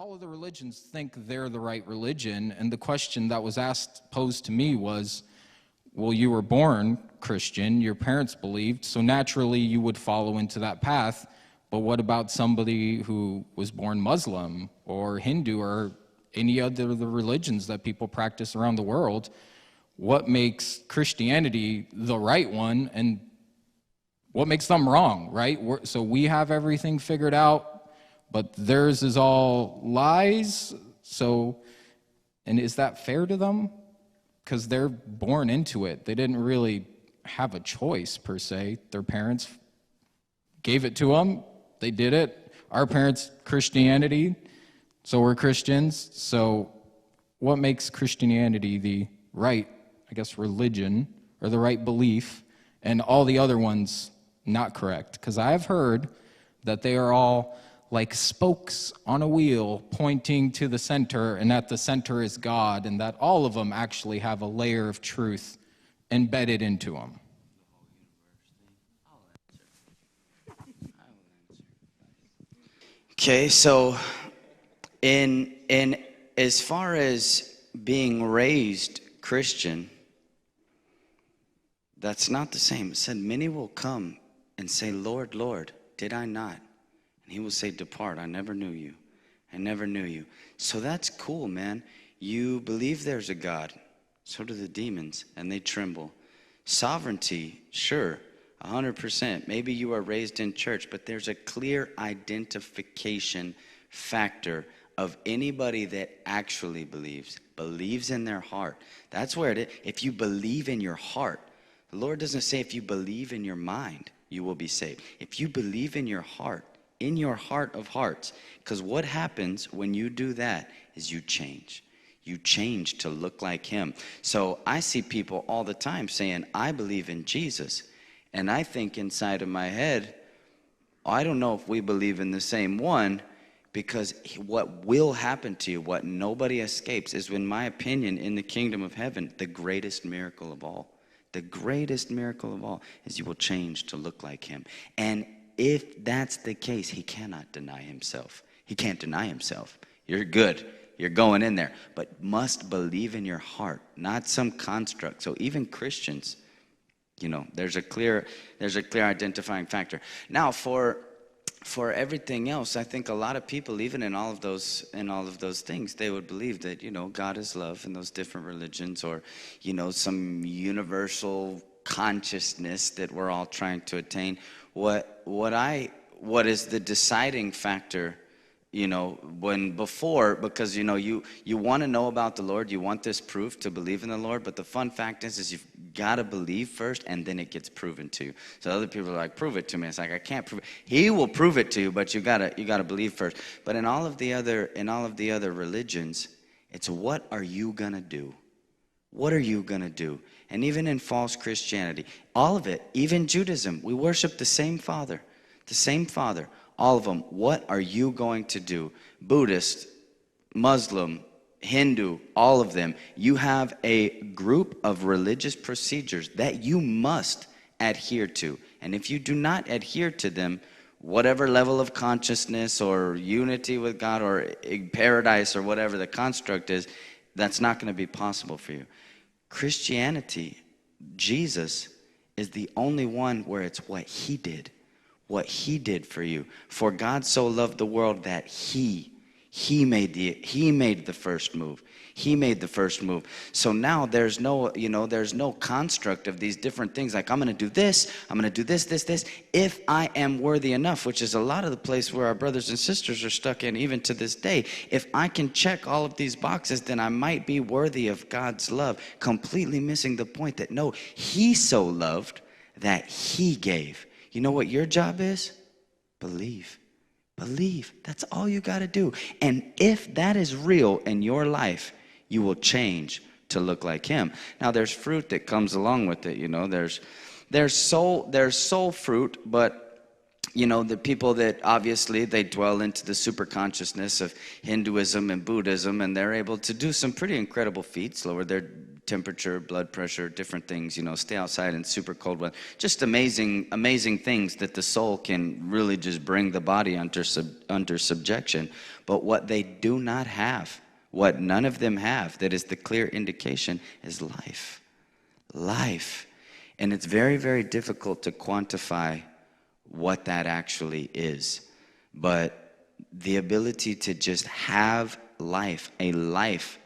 all of the religions think they're the right religion, and the question that was posed to me was, well, you were born Christian, your parents believed, so naturally you would follow into that path, but what about somebody who was born Muslim or Hindu or any other of the religions that people practice around the world? What makes Christianity the right one, and what makes them wrong, right? So we have everything figured out, but theirs is all lies. So, and is that fair to them? Because they're born into it. They didn't really have a choice, per se. Their parents gave it to them. They did it. Our parents, Christianity, so we're Christians. So what makes Christianity the right, I guess, religion, or the right belief, and all the other ones not correct? Because I've heard that they are all like spokes on a wheel pointing to the center, and that the center is God, and that all of them actually have a layer of truth embedded into them. Okay, so in as far as being raised Christian, that's not the same. It said, many will come and say, Lord, Lord, did I not? And he will say, depart, I never knew you. I never knew you. So that's cool, man. You believe there's a God. So do the demons, and they tremble. Sovereignty, sure, 100%. Maybe you are raised in church, but there's a clear identification factor of anybody that actually believes in their heart. That's where it is. If you believe in your heart, the Lord doesn't say if you believe in your mind, you will be saved. If you believe in your heart of hearts, because what happens when you do that is you change. You change to look like him. So I see people all the time saying, I believe in Jesus. And I think inside of my head, I don't know if we believe in the same one, because what will happen to you, what nobody escapes, is, in my opinion, in the kingdom of heaven, the greatest miracle of all. The greatest miracle of all is you will change to look like him. And if that's the case, he cannot deny himself. He can't deny himself. You're good. You're going in there. But must believe in your heart, not some construct. So even Christians, you know, there's a clear identifying factor. Now, for everything else, I think a lot of people, even in all of those things, they would believe that, you know, God is love in those different religions, or, you know, some universal consciousness that we're all trying to attain. What is the deciding factor, you know, because, you know, you want to know about the Lord, you want this proof to believe in the Lord, but the fun fact is you've got to believe first, and then it gets proven to you. So other people are like, prove it to me. It's like, I can't prove it. He will prove it to you, but you gotta believe first. But in all of the other religions, it's, what are you gonna do? What are you gonna do? And even in false Christianity, all of it, even Judaism, we worship the same Father, all of them. What are you going to do? Buddhist, Muslim, Hindu, all of them, you have a group of religious procedures that you must adhere to. And if you do not adhere to them, whatever level of consciousness or unity with God or paradise or whatever the construct is, that's not going to be possible for you. Christianity, Jesus, is the only one where it's what he did for you. For God so loved the world that he made the first move. He made the first move. So now there's no construct of these different things like, I'm going to do this, I'm going to do this, if I am worthy enough, which is a lot of the place where our brothers and sisters are stuck in even to this day. If I can check all of these boxes, then I might be worthy of God's love, completely missing the point that no, he so loved that he gave. You know what your job is? Believe. Believe. That's all you got to do. And if that is real in your life, you will change to look like him. Now, there's fruit that comes along with it. You know, there's soul fruit, but, you know, the people that obviously they dwell into the super consciousness of Hinduism and Buddhism, and they're able to do some pretty incredible feats, lower their temperature, blood pressure, different things, stay outside in super cold weather. Just amazing, amazing things that the soul can really just bring the body under subjection. But what they do not have, what none of them have, that is the clear indication, is life. Life. And it's very, very difficult to quantify what that actually is. But the ability to just have life, a life.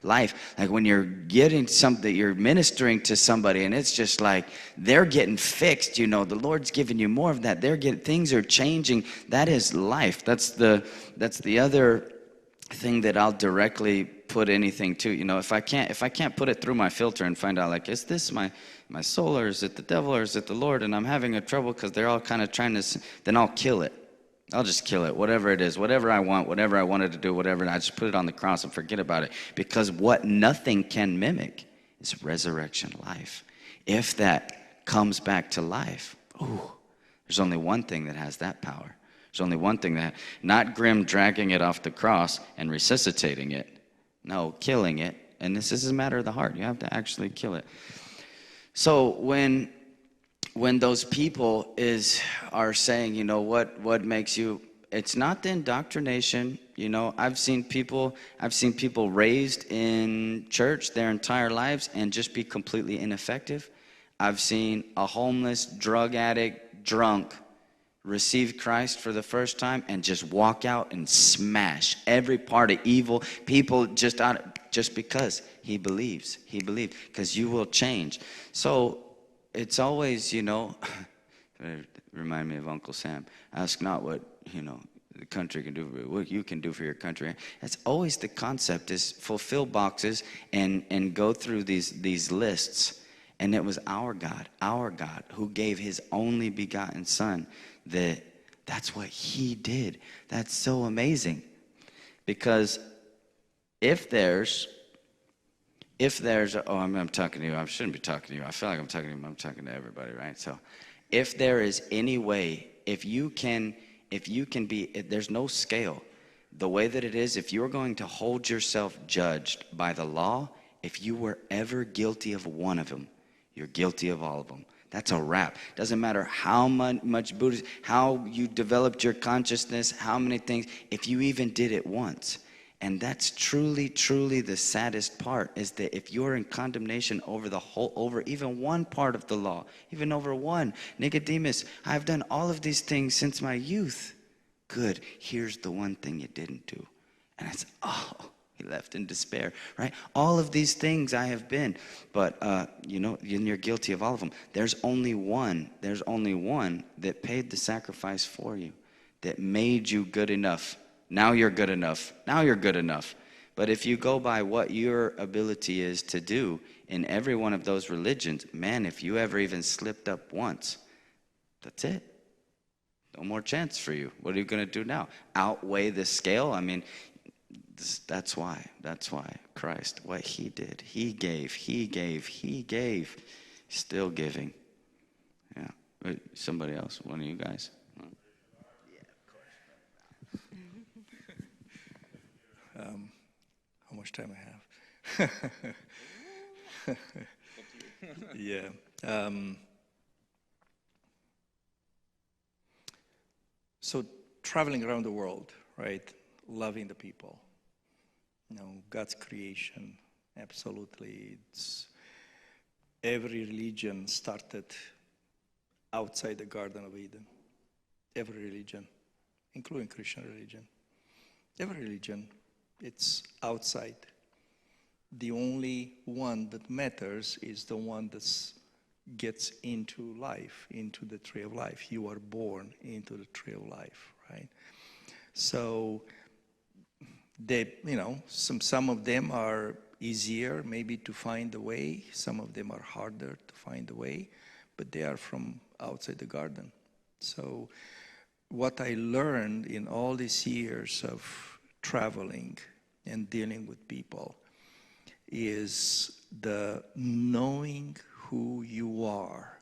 Like when you're getting something, you're ministering to somebody and it's just like they're getting fixed, the Lord's giving you more of that. Things are changing. That is life. That's the other thing that I'll directly put anything to. If I can't put it through my filter and find out, like, is this my soul, or is it the devil, or is it the Lord, and I'm having a trouble because they're all kind of trying to, then I'll kill it. I'll just kill it, whatever it is, whatever I want, whatever I wanted to do, whatever, and I just put it on the cross and forget about it. Because what nothing can mimic is resurrection life. If that comes back to life, there's only one thing that has that power. There's only one thing that, not Grim dragging it off the cross and resuscitating it. No, killing it. And this is a matter of the heart. You have to actually kill it. So when those people are saying, what makes you, it's not the indoctrination. I've seen people raised in church their entire lives and just be completely ineffective. I've seen a homeless, drug addict, drunk, receive Christ for the first time and just walk out and smash every part of evil. People just because he believes, because you will change. So it's always, remind me of Uncle Sam. Ask not what, the country can do, what you can do for your country. That's always the concept, is fulfill boxes and go through these lists. And it was our God who gave his only begotten son. That's what he did. That's so amazing. Because if there's I'm talking to you. I shouldn't be talking to you. I feel like I'm talking to everybody, right? So if there is any way, if you can be, there's no scale. The way that it is, if you're going to hold yourself judged by the law, if you were ever guilty of one of them, you're guilty of all of them. That's a wrap. Doesn't matter how much Buddhism, how you developed your consciousness, how many things, if you even did it once. And that's truly, truly the saddest part, is that if you're in condemnation over even one part of the law, even over one, Nicodemus, I've done all of these things since my youth. Good. Here's the one thing you didn't do. And it's, he left in despair, right? All of these things I have been, but you're guilty of all of them. There's only one that paid the sacrifice for you, that made you good enough. Now you're good enough. But if you go by what your ability is to do in every one of those religions, man, if you ever even slipped up once, that's it. No more chance for you. What are you going to do now? Outweigh the scale? I mean, that's why Christ, what he did, he gave, still giving. Yeah. Somebody else, one of you guys? How much time I have? Yeah. So traveling around the world, right? Loving the people. God's creation, absolutely. Every religion started outside the Garden of Eden. Every religion, including Christian religion. Every religion, it's outside. The only one that matters is the one that gets into life, into the tree of life. You are born into the tree of life, right? So they, some of them are easier maybe to find the way. Some of them are harder to find the way, but they are from outside the garden. So what I learned in all these years of traveling and dealing with people is the knowing who you are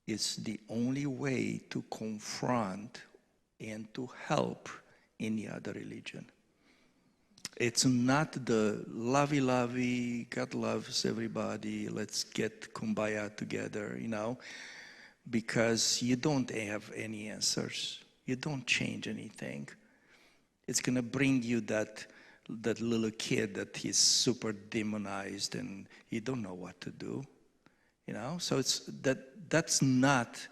is the only way to confront and to help any other religion. It's not the lovey-lovey, God loves everybody, let's get kumbaya together, because you don't have any answers. You don't change anything. It's going to bring you that little kid that he's super demonized and he don't know what to do. So that's not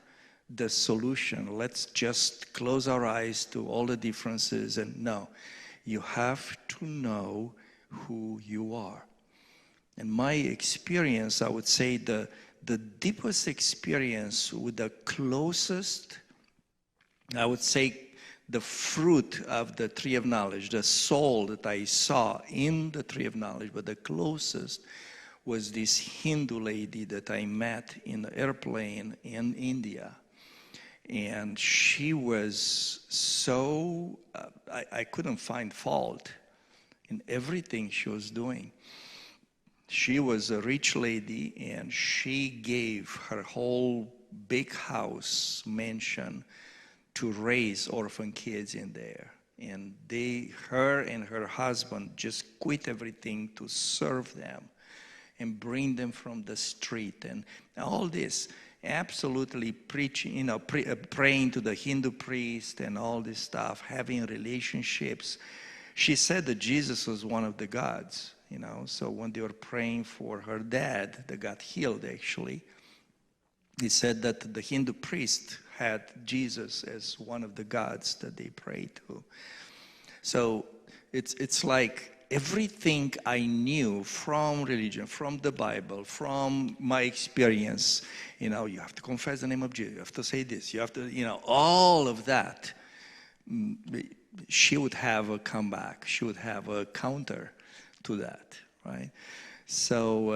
the solution. Let's just close our eyes to all the differences, and no. You have to know who you are. And my experience, I would say the deepest experience with the closest, I would say the fruit of the tree of knowledge, the soul that I saw in the tree of knowledge, but the closest was this Hindu lady that I met in the airplane in India. And she was so, I couldn't find fault in everything she was doing. She was a rich lady, and she gave her whole big house, mansion, to raise orphan kids in there. And her and her husband just quit everything to serve them and bring them from the street and all this. Absolutely preaching, praying to the Hindu priest and all this stuff, having relationships. She said that Jesus was one of the gods, So when they were praying for her dad, that got healed actually, he said that the Hindu priest had Jesus as one of the gods that they prayed to. So it's like everything I knew from religion, from the Bible, from my experience, you have to confess the name of Jesus, you have to say this, you have to, all of that, she would have a comeback, she would have a counter to that, right? So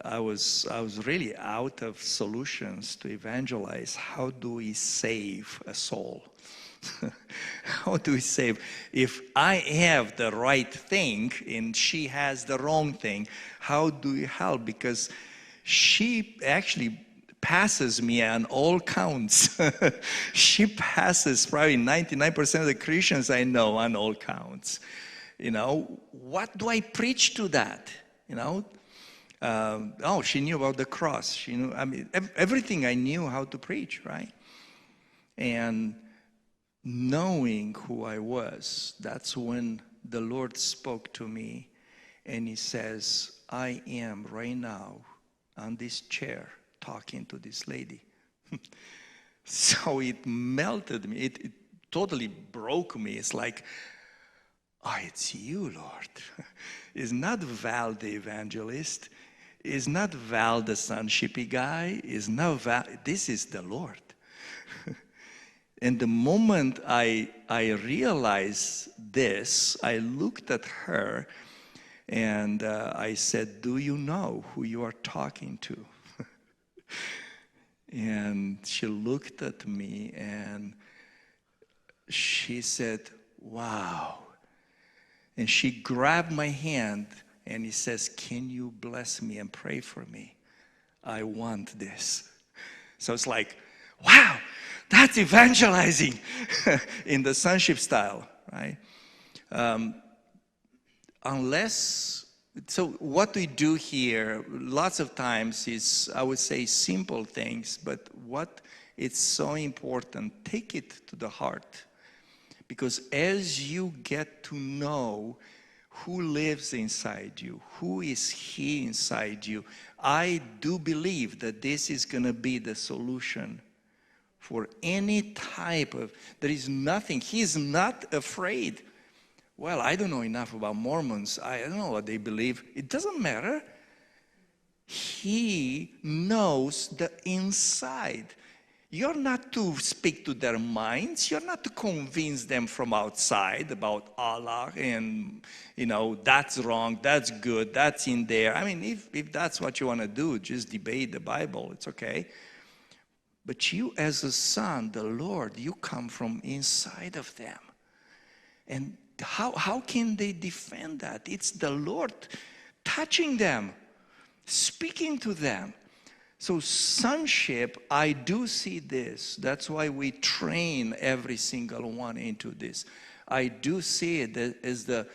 I was really out of solutions to evangelize. How do we save a soul? How do we save? If I have the right thing and she has the wrong thing, how do we help? Because she actually passes me on all counts. She passes probably 99% of the Christians I know on all counts. What do I preach to that? She knew about the cross. She knew, everything I knew how to preach, right? And knowing who I was, that's when the Lord spoke to me and he says, I am right now on this chair talking to this lady. So it melted me. It totally broke me. It's like, it's you, Lord. It's not Val the evangelist. It's not Val the sonshipy guy. It's not Val. This is the Lord. And the moment I realized this, I looked at her and I said, do you know who you are talking to? And she looked at me and she said, wow. And she grabbed my hand and he says, can you bless me and pray for me? I want this. So it's like, wow, that's evangelizing in the sonship style, right? So what we do here, lots of times is, I would say, simple things, but what is so important, take it to the heart. Because as you get to know who lives inside you, who is He inside you, I do believe that this is going to be the solution for any type of, there is nothing, He's not afraid. Well, I don't know enough about Mormons. I don't know what they believe. It doesn't matter. He knows the inside. You're not to speak to their minds. You're not to convince them from outside about Allah and, that's wrong, that's good, that's in there. I mean, if that's what you want to do, just debate the Bible. It's okay. But you as a son, the Lord, you come from inside of them. And how can they defend that? It's the Lord touching them, speaking to them. So sonship, I do see this. That's why we train every single one into this. I do see it as the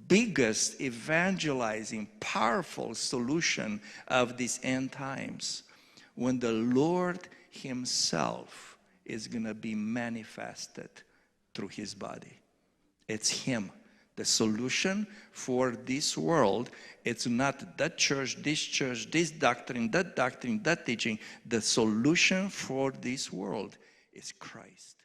biggest evangelizing, powerful solution of these end times, when the Lord himself is going to be manifested through his body. It's him. The solution for this world, it's not that church, this doctrine, that teaching. The solution for this world is Christ.